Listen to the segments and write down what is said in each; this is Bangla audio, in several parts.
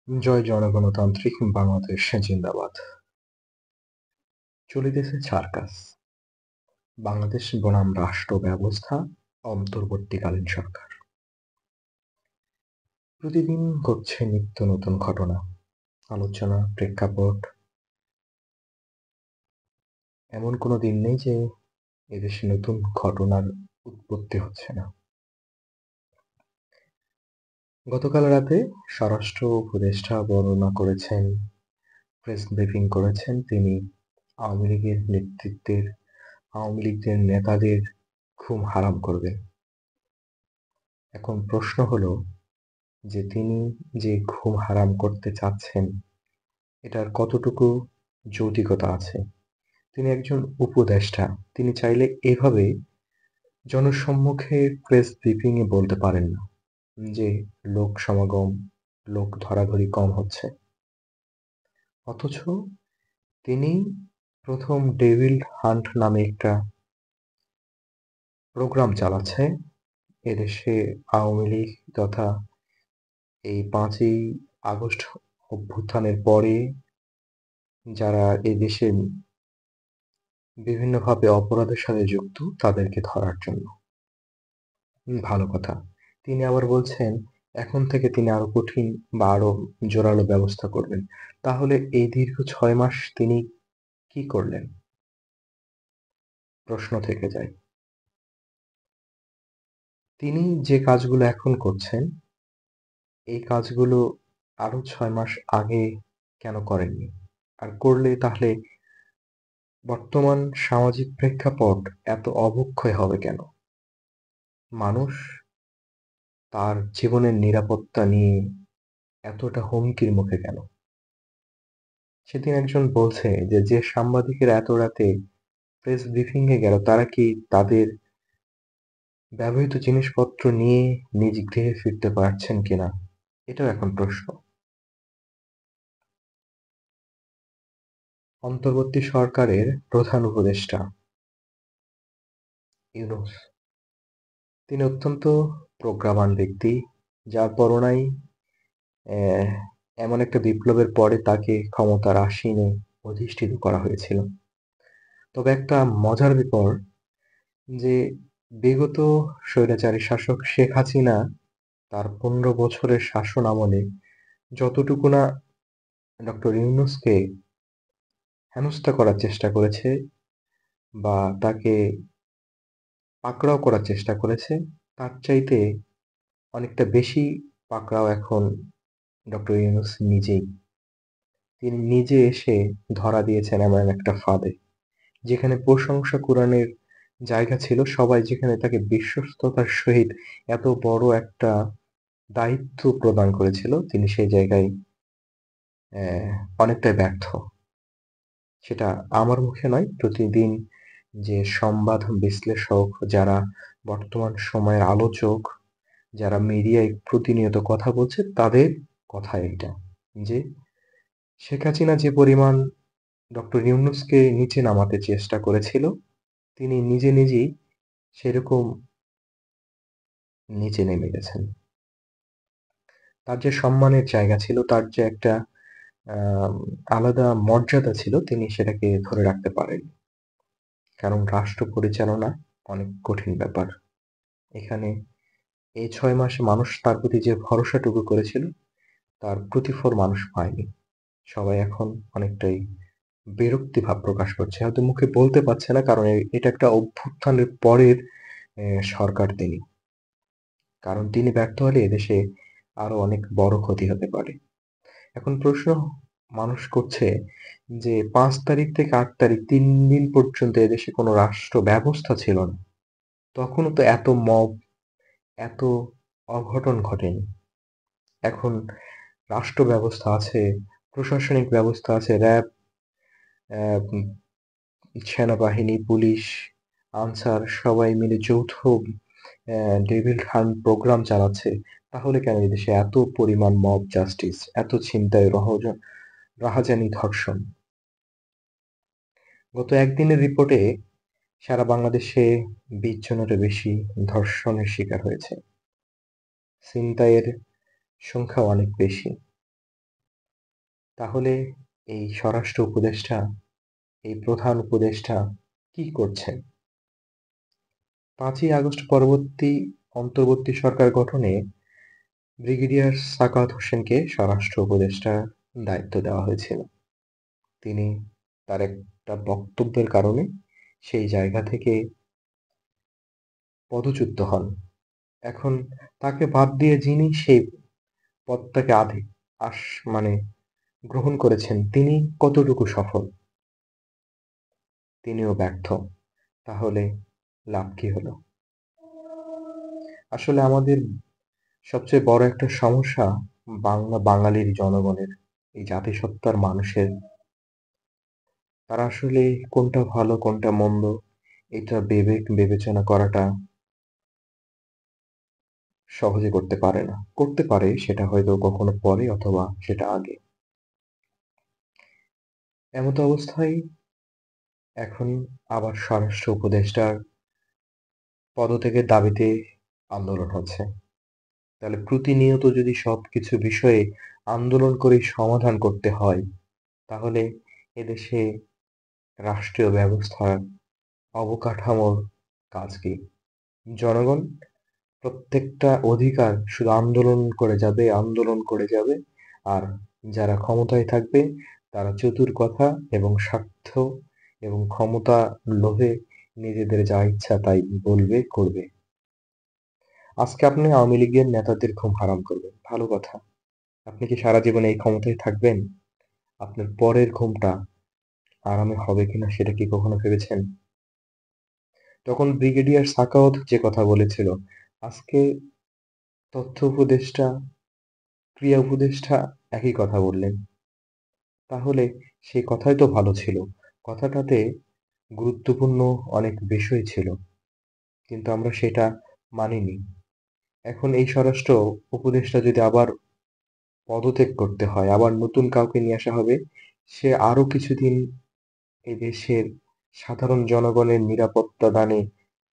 জয় জনগণতান্ত্রিক বাংলাদেশ জিন্দাবাদ। চলিতেছে সার্কাস, বাংলাদেশ বনাম রাষ্ট্র ব্যবস্থা, অন্তর্বর্তীকালীন সরকার। প্রতিদিন ঘটছে নিত্য নতুন ঘটনা, আলোচনা, প্রেক্ষাপট। এমন কোনো দিন নেই যে এদেশে নতুন ঘটনার উৎপত্তি হচ্ছে না। গতকাল রাতে স্বরাষ্ট্র উপদেষ্টা বর্ণনা করেছেন, প্রেস ব্রিফিং করেছেন তিনি আওয়ামী লীগের নেতৃত্বের, আওয়ামী লীগের নেতাদের ঘুম হারাম করবেন। এখন প্রশ্ন হলো যে তিনি যে ঘুম হারাম করতে চাচ্ছেন এটার কতটুকু যৌক্তিকতা আছে। তিনি একজন উপদেষ্টা, তিনি চাইলে এভাবে জনসম্মুখে প্রেস ব্রিফিং এ বলতে পারেন না যে লোক সমাগম, লোক ধরাধরি কম হচ্ছে। অথচ তিনি প্রথম ডেভিল হান্ট নামে একটা প্রোগ্রাম চালাচ্ছে এদেশে আওয়ামী লীগ তথা এই 5ই আগস্ট অভ্যুত্থানের পরে যারা এদেশে বিভিন্নভাবে অপরাধের সাথে যুক্ত তাদেরকে ধরার জন্য। ভালো কথা। তিনি আবার বলছেন এখন থেকে তিনি আরো কঠিন বা আরো জোরালো ব্যবস্থা করবেন। তাহলে এই দীর্ঘ 6 মাস তিনি কি করলেন? প্রশ্ন থেকে যায়। তিনি যে কাজগুলো এখন করছেন, এই কাজগুলো আরো 6 মাস আগে কেন করেননি? আর করলে তাহলে বর্তমান সামাজিক প্রেক্ষাপট এত অবক্ষয় হবে কেন? মানুষ তার জীবনের নিরাপত্তা নিয়ে এতটা হুমকির মুখে কেন? সেদিন একজন বলছে যে সাংবাদিকেরা এত রাতে প্রেস ব্রিফিং এ গেল তারা কি তাদের ব্যবহৃত জিনিসপত্র নিয়ে নিজ গৃহে ফিরতে পারছেন কিনা, এটাও এখন প্রশ্ন। অন্তর্বর্তী সরকারের প্রধান উপদেষ্টা ইউনূস, তিনি অত্যন্ত প্রজ্ঞাবান ব্যক্তি, যার পরনাই এমন একটা বিপ্লবের পরে তাকে ক্ষমতার আসীনে অধিষ্ঠিত করা হয়েছিল। তবে একটা মজার ব্যাপার যে বিগত স্বৈরাচারী শাসক শেখ হাসিনা তার 15 বছরের শাসন আমলে যতটুকু না ডক্টর ইউনূসকে হেনস্থা করার চেষ্টা করেছে বা তাকে পাকড়াও করার চেষ্টা করেছে, তার চাইতে অনেকটা বেশি পাকড়াও এখন ডক্টর ইউনূস নিজেই। তিনি নিজে এসে ধরা দিয়েছেন এমন একটা ফাঁদে, যেখানে প্রশংসা কুড়ানের জায়গা ছিল, সবাই যেখানে তাকে বিশ্বস্ততার সহিত এত বড় একটা দায়িত্ব প্রদান করেছিল, তিনি সেই জায়গায় অনেকটাই ব্যর্থ। সেটা আমার মুখে নয়, প্রতিদিন যে সংবাদ বিশ্লেষক, যারা বর্তমান সময়ের আলোচক, যারা মিডিয়ায় প্রতিনিয়ত কথা বলছে, তাদের কথা এটা যে শেখ হাসিনা যে পরিমাণ ডক্টর ইউনূসকে নিচে নামাতে চেষ্টা করেছিল, তিনি নিজে নিজেই সেরকম নিচে নেমে গেছেন। তার যে সম্মানের জায়গা ছিল, তার যে একটা আলাদা মর্যাদা ছিল, তিনি সেটাকে ধরে রাখতে পারেন। কারণ রাষ্ট্র পরিচালনা অনেক কঠিন ব্যাপার। এখানে এই 6 মাসে মানুষ তার প্রতি যে ভরসাটুকু করেছিল তার প্রতিফল মানুষ পায়নি। সবাই এখন অনেকটাই বিরক্তি ভাব প্রকাশ করছে, হয়তো মুখে বলতে পারছে না, কারণ এটা একটা অভ্যুত্থানের পরের সরকার তিনি। কারণ তিনি ব্যর্থ হলে এদেশে আরো অনেক বড় ক্ষতি হতে পারে। এখন প্রশ্ন মানুষ করছে যে 5 তারিখ থেকে 8 তারিখ 3 দিন পর্যন্ত এদেশে কোনো রাষ্ট্র ব্যবস্থা ছিল না, তখনও তো এত মব, এত অঘটন ঘটেনি। এখন রাষ্ট্র ব্যবস্থা আছে, প্রশাসনিক ব্যবস্থা আছে, র্যাব, সেনাবাহিনী, পুলিশ, আনসার সবাই মিলে যৌথ ডেভিল হান্ট প্রোগ্রাম চালাচ্ছে। তাহলে কেন এদেশে এত পরিমাণ মব জাস্টিস, এত ছিনতাই, রাহাজানি, ধর্ষণ? গত একদিনের রিপোর্টে সারা বাংলাদেশে 20 জনেরও বেশি ধর্ষণের শিকার হয়েছে। ছিনতাইয়ের সংখ্যা অনেক বেশি। তাহলে এই স্বরাষ্ট্র উপদেষ্টা, এই প্রধান উপদেষ্টা কি করছেন? ৫ই আগস্ট পরবর্তী অন্তর্বর্তী সরকার গঠনে ব্রিগেডিয়ার সাখাওয়াত হোসেনকে স্বরাষ্ট্র উপদেষ্টার দায়িত্ব দেওয়া হয়েছিল। তিনি তার একটা বক্তব্যের কারণে সেই জায়গা থেকে পদচ্যুত হন। এখন তাকে বাদ দিয়ে যিনি সেই পদটাকে আস মানে গ্রহণ করেছেন, তিনি কতটুকু সফল? তিনিও ব্যর্থ। তাহলে লাভ কি হলো? আসলে আমাদের সবচেয়ে বড় একটা সমস্যা বাঙালির জনগণের, এই জাতিসত্তার মানুষের, তারা আসলে কোনটা ভালো কোনটা মন্দ এটা বিবেচনা করাটা সহজে করতে পারে না। করতে পারে সেটা হয়তো কখনো পরে অথবা সেটা আগে। এমত অবস্থায় এখন আবার স্বরাষ্ট্র উপদেষ্টার পদত্যাগের দাবিতে আন্দোলন হচ্ছে। তাহলে প্রতিনিয়ত যদি সবকিছু বিষয়ে আন্দোলন করে সমাধান করতে হয়, তাহলে এদেশে রাষ্ট্রীয় ব্যবস্থার অবকাঠামোর কাজ কি? জনগণ প্রত্যেকটা অধিকার শুধু আন্দোলন করে যাবে, আন্দোলন করে যাবে, আর যারা ক্ষমতায় থাকবে তারা চতুর কথা এবং স্বার্থ এবং ক্ষমতা লোভে নিজেদের যা ইচ্ছা তাই বলবে, করবে। আজকে আপনি আওয়ামী লীগের নেতাদের ঘুম হারাম করবেন, ভালো কথা। আপনি কি সারা জীবন এই ক্ষমতায় থাকবেন? আপনার পরের ঘুমটা আরামে হবে কিনা সেটা কি কখনো ভেবেছেন? তখন ব্রিগেডিয়ার সাখাওয়াত যে কথা বলেছিল, আজকে তথ্য উপদেষ্টা, ক্রিয়া উপদেষ্টা একই কথা বললেন। তাহলে সেই কথাই তো ভালো ছিল। কথাটাতে গুরুত্বপূর্ণ অনেক বিষয় ছিল, কিন্তু আমরা সেটা মানিনি। এখন এই স্বরাষ্ট্র উপদেষ্টা যদি আবার পদত্যাগ করতে হয়, আবার নতুন কাউকে নিয়ে আসা হবে, সে আরো কিছুদিন এই দেশের সাধারণ জনগণের নিরাপত্তা দানে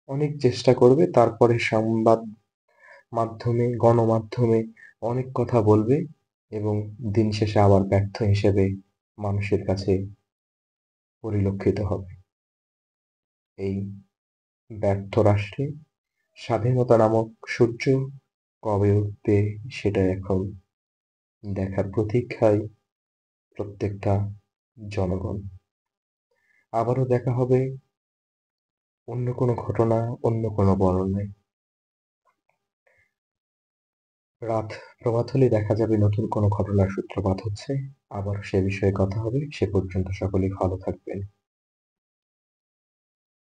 অনেক চেষ্টা করবে, তারপরে সংবাদ মাধ্যমে, গণমাধ্যমে অনেক কথা বলবে এবং দিন শেষে আবার ব্যর্থ হিসেবে মানুষের কাছে পরিলক্ষিত হবে। এই ব্যর্থ রাষ্ট্রে স্বাধীনতা নামক সূর্য কবে উঠবে সেটা এখন দেখার প্রতীক্ষায় প্রত্যেকটা জনগণ। আবারও দেখা হবে অন্য কোনো ঘটনা, অন্য কোনো বর্ণনায়। রাত প্রভাত হলেই দেখা যাবে নতুন কোনো ঘটনার সূত্রপাত হচ্ছে। আবার সে বিষয়ে কথা হবে। সে পর্যন্ত সকলেই ভালো থাকবেন।